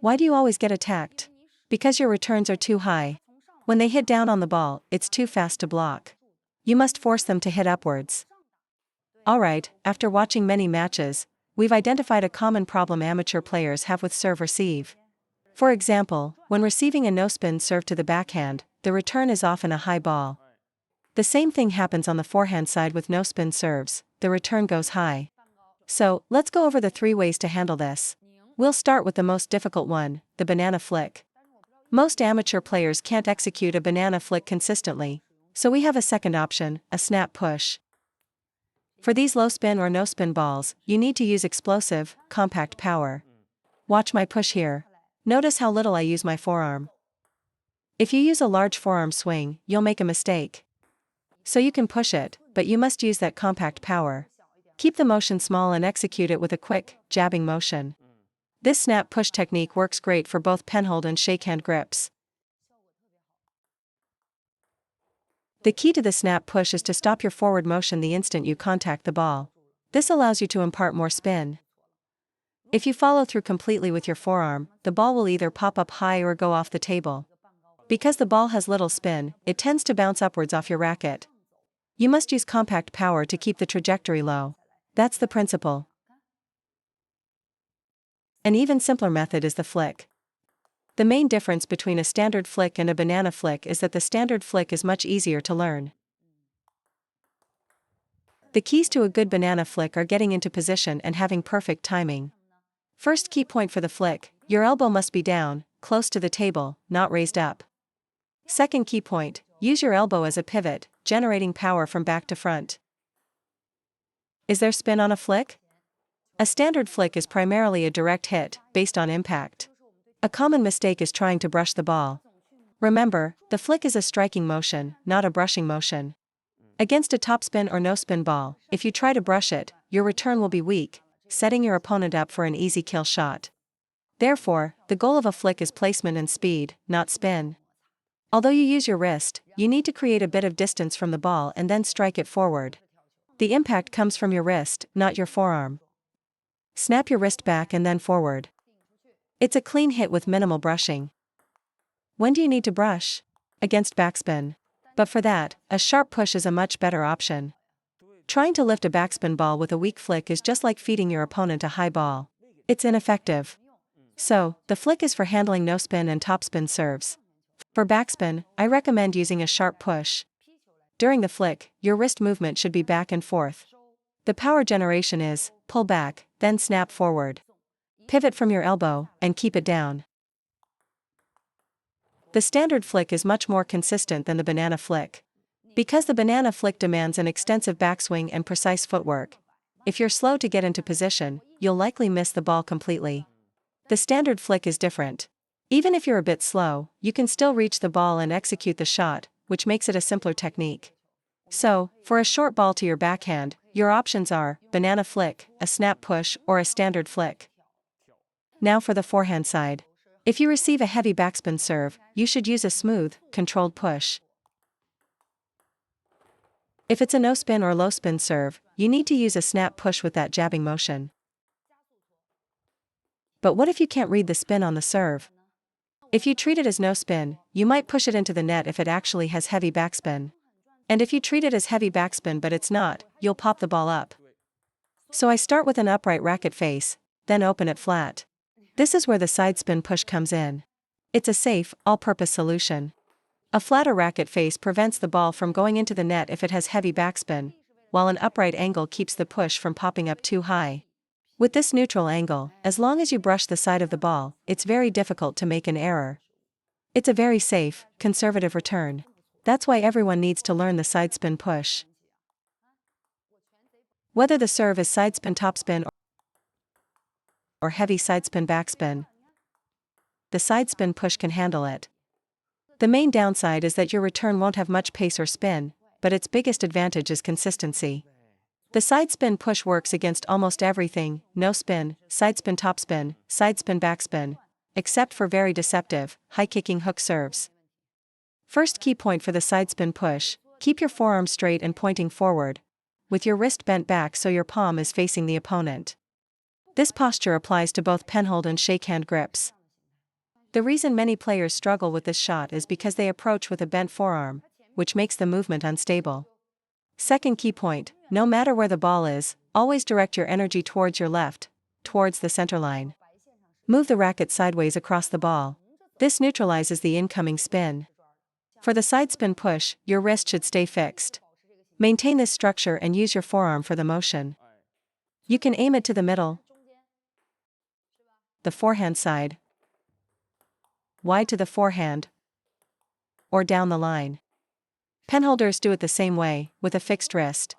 Why do you always get attacked? Because your returns are too high. When they hit down on the ball, it's too fast to block. You must force them to hit upwards. Alright, after watching many matches, we've identified a common problem amateur players have with serve-receive. For example, when receiving a no-spin serve to the backhand, the return is often a high ball. The same thing happens on the forehand side with no-spin serves, the return goes high. So, let's go over the 3 ways to handle this. We'll start with the most difficult one, the banana flick. Most amateur players can't execute a banana flick consistently, so we have a second option, a snap push. For these low spin or no spin balls, you need to use explosive, compact power. Watch my push here. Notice how little I use my forearm. If you use a large forearm swing, you'll make a mistake. So you can push it, but you must use that compact power. Keep the motion small and execute it with a quick, jabbing motion. This snap push technique works great for both penhold and shakehand grips. The key to the snap push is to stop your forward motion the instant you contact the ball. This allows you to impart more spin. If you follow through completely with your forearm, the ball will either pop up high or go off the table. Because the ball has little spin, it tends to bounce upwards off your racket. You must use compact power to keep the trajectory low. That's the principle. An even simpler method is the flick. The main difference between a standard flick and a banana flick is that the standard flick is much easier to learn. The keys to a good banana flick are getting into position and having perfect timing. First key point for the flick, your elbow must be down, close to the table, not raised up. Second key point, use your elbow as a pivot, generating power from back to front. Is there spin on a flick? A standard flick is primarily a direct hit, based on impact. A common mistake is trying to brush the ball. Remember, the flick is a striking motion, not a brushing motion. Against a topspin or no-spin ball, if you try to brush it, your return will be weak, setting your opponent up for an easy kill shot. Therefore, the goal of a flick is placement and speed, not spin. Although you use your wrist, you need to create a bit of distance from the ball and then strike it forward. The impact comes from your wrist, not your forearm. Snap your wrist back and then forward. It's a clean hit with minimal brushing. When do you need to brush? Against backspin. But for that, a sharp push is a much better option. Trying to lift a backspin ball with a weak flick is just like feeding your opponent a high ball. It's ineffective. So, the flick is for handling no-spin and topspin serves. For backspin, I recommend using a sharp push. During the flick, your wrist movement should be back and forth. The power generation is, pull back, then snap forward. Pivot from your elbow, and keep it down. The standard flick is much more consistent than the banana flick. Because the banana flick demands an extensive backswing and precise footwork, if you're slow to get into position, you'll likely miss the ball completely. The standard flick is different. Even if you're a bit slow, you can still reach the ball and execute the shot, which makes it a simpler technique. So, for a short ball to your backhand, your options are banana flick, a snap push, or a standard flick. Now for the forehand side. If you receive a heavy backspin serve, you should use a smooth, controlled push. If it's a no-spin or low-spin serve, you need to use a snap push with that jabbing motion. But what if you can't read the spin on the serve? If you treat it as no-spin, you might push it into the net if it actually has heavy backspin. And if you treat it as heavy backspin but it's not, you'll pop the ball up. So I start with an upright racket face, then open it flat. This is where the sidespin push comes in. It's a safe, all-purpose solution. A flatter racket face prevents the ball from going into the net if it has heavy backspin, while an upright angle keeps the push from popping up too high. With this neutral angle, as long as you brush the side of the ball, it's very difficult to make an error. It's a very safe, conservative return. That's why everyone needs to learn the sidespin push. Whether the serve is sidespin topspin or heavy sidespin backspin, the sidespin push can handle it. The main downside is that your return won't have much pace or spin, but its biggest advantage is consistency. The sidespin push works against almost everything, no spin, sidespin topspin, sidespin backspin, except for very deceptive, high-kicking hook serves. First key point for the sidespin push, keep your forearm straight and pointing forward, with your wrist bent back so your palm is facing the opponent. This posture applies to both penhold and shakehand grips. The reason many players struggle with this shot is because they approach with a bent forearm, which makes the movement unstable. Second key point, no matter where the ball is, always direct your energy towards your left, towards the center line. Move the racket sideways across the ball. This neutralizes the incoming spin. For the side spin push, your wrist should stay fixed. Maintain this structure and use your forearm for the motion. You can aim it to the middle, the forehand side, wide to the forehand, or down the line. Penholders do it the same way, with a fixed wrist.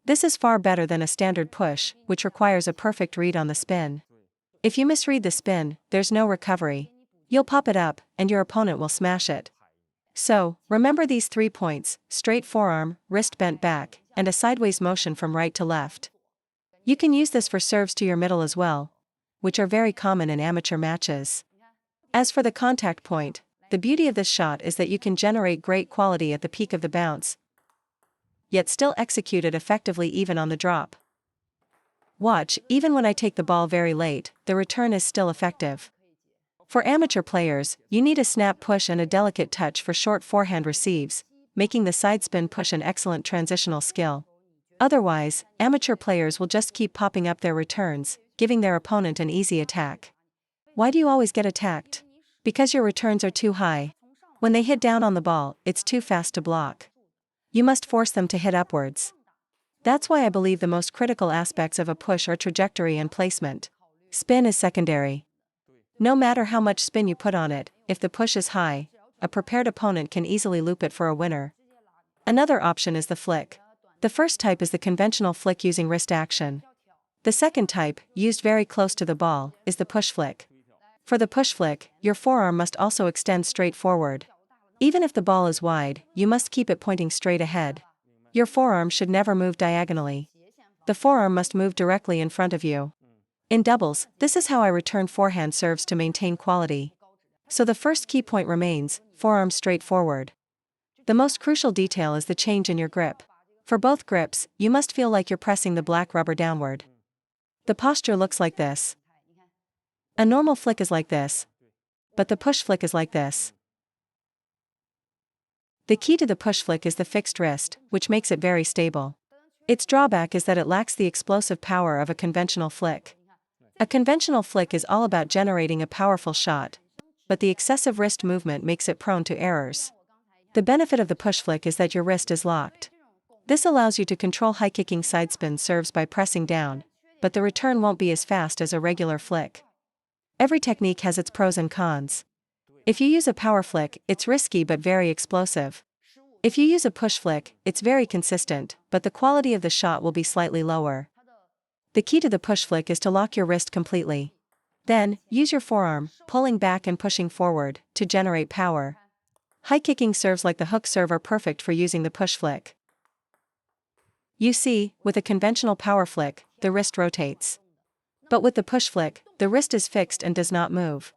This is far better than a standard push, which requires a perfect read on the spin. If you misread the spin, there's no recovery. You'll pop it up, and your opponent will smash it. So, remember these 3 points: straight forearm, wrist bent back, and a sideways motion from right to left. You can use this for serves to your middle as well, which are very common in amateur matches. As for the contact point, the beauty of this shot is that you can generate great quality at the peak of the bounce, yet still execute it effectively even on the drop. Watch, even when I take the ball very late, the return is still effective. For amateur players, you need a snap push and a delicate touch for short forehand receives, making the side spin push an excellent transitional skill. Otherwise, amateur players will just keep popping up their returns, giving their opponent an easy attack. Why do you always get attacked? Because your returns are too high. When they hit down on the ball, it's too fast to block. You must force them to hit upwards. That's why I believe the most critical aspects of a push are trajectory and placement. Spin is secondary. No matter how much spin you put on it, if the push is high, a prepared opponent can easily loop it for a winner. Another option is the flick. The first type is the conventional flick using wrist action. The second type, used very close to the ball, is the push flick. For the push flick, your forearm must also extend straight forward. Even if the ball is wide, you must keep it pointing straight ahead. Your forearm should never move diagonally. The forearm must move directly in front of you. In doubles, this is how I return forehand serves to maintain quality. So the first key point remains, forearm straight forward. The most crucial detail is the change in your grip. For both grips, you must feel like you're pressing the black rubber downward. The posture looks like this. A normal flick is like this, but the push flick is like this. The key to the push flick is the fixed wrist, which makes it very stable. Its drawback is that it lacks the explosive power of a conventional flick. A conventional flick is all about generating a powerful shot, but the excessive wrist movement makes it prone to errors. The benefit of the push flick is that your wrist is locked. This allows you to control high-kicking sidespin serves by pressing down, but the return won't be as fast as a regular flick. Every technique has its pros and cons. If you use a power flick, it's risky but very explosive. If you use a push flick, it's very consistent, but the quality of the shot will be slightly lower. The key to the push flick is to lock your wrist completely. Then, use your forearm, pulling back and pushing forward, to generate power. High-kicking serves like the hook serve are perfect for using the push flick. You see, with a conventional power flick, the wrist rotates. But with the push flick, the wrist is fixed and does not move.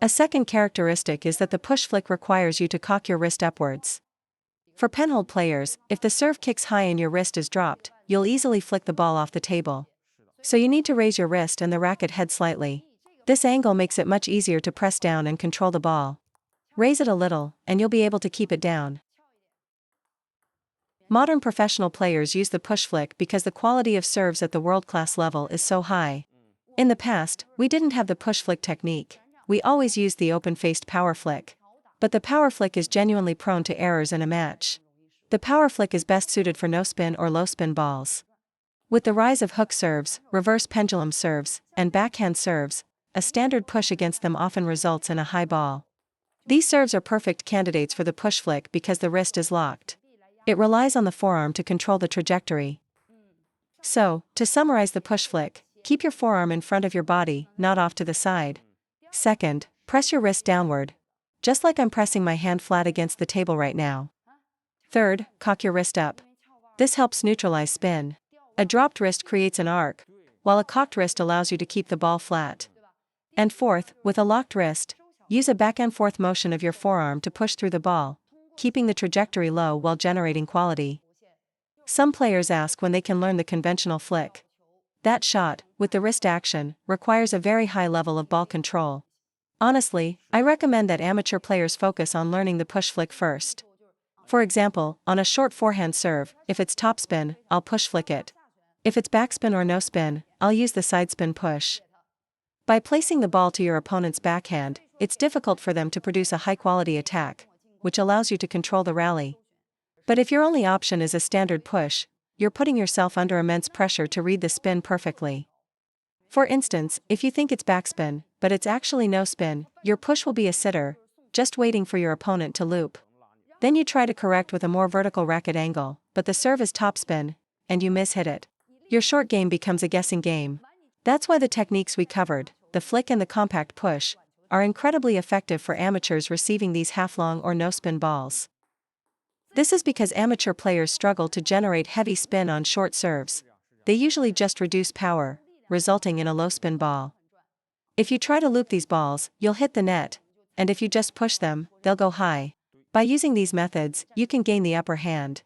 A second characteristic is that the push flick requires you to cock your wrist upwards. For penhold players, if the serve kicks high and your wrist is dropped, you'll easily flick the ball off the table. So you need to raise your wrist and the racket head slightly. This angle makes it much easier to press down and control the ball. Raise it a little, and you'll be able to keep it down. Modern professional players use the push flick because the quality of serves at the world-class level is so high. In the past, we didn't have the push flick technique. We always used the open-faced power flick. But the power flick is genuinely prone to errors in a match. The power flick is best suited for no-spin or low-spin balls. With the rise of hook serves, reverse pendulum serves, and backhand serves, a standard push against them often results in a high ball. These serves are perfect candidates for the push flick because the wrist is locked. It relies on the forearm to control the trajectory. So, to summarize the push flick, keep your forearm in front of your body, not off to the side. Second, press your wrist downward, just like I'm pressing my hand flat against the table right now. Third, cock your wrist up. This helps neutralize spin. A dropped wrist creates an arc, while a cocked wrist allows you to keep the ball flat. And fourth, with a locked wrist, use a back and forth motion of your forearm to push through the ball, keeping the trajectory low while generating quality. Some players ask when they can learn the conventional flick. That shot, with the wrist action, requires a very high level of ball control. Honestly, I recommend that amateur players focus on learning the push flick first. For example, on a short forehand serve, if it's topspin, I'll push flick it. If it's backspin or no spin, I'll use the sidespin push. By placing the ball to your opponent's backhand, it's difficult for them to produce a high-quality attack, which allows you to control the rally. But if your only option is a standard push, you're putting yourself under immense pressure to read the spin perfectly. For instance, if you think it's backspin, but it's actually no spin, your push will be a sitter, just waiting for your opponent to loop. Then you try to correct with a more vertical racket angle, but the serve is topspin, and you miss-hit it. Your short game becomes a guessing game. That's why the techniques we covered, the flick and the compact push, are incredibly effective for amateurs receiving these half-long or no-spin balls. This is because amateur players struggle to generate heavy spin on short serves. They usually just reduce power, resulting in a low-spin ball. If you try to loop these balls, you'll hit the net, and if you just push them, they'll go high. By using these methods, you can gain the upper hand.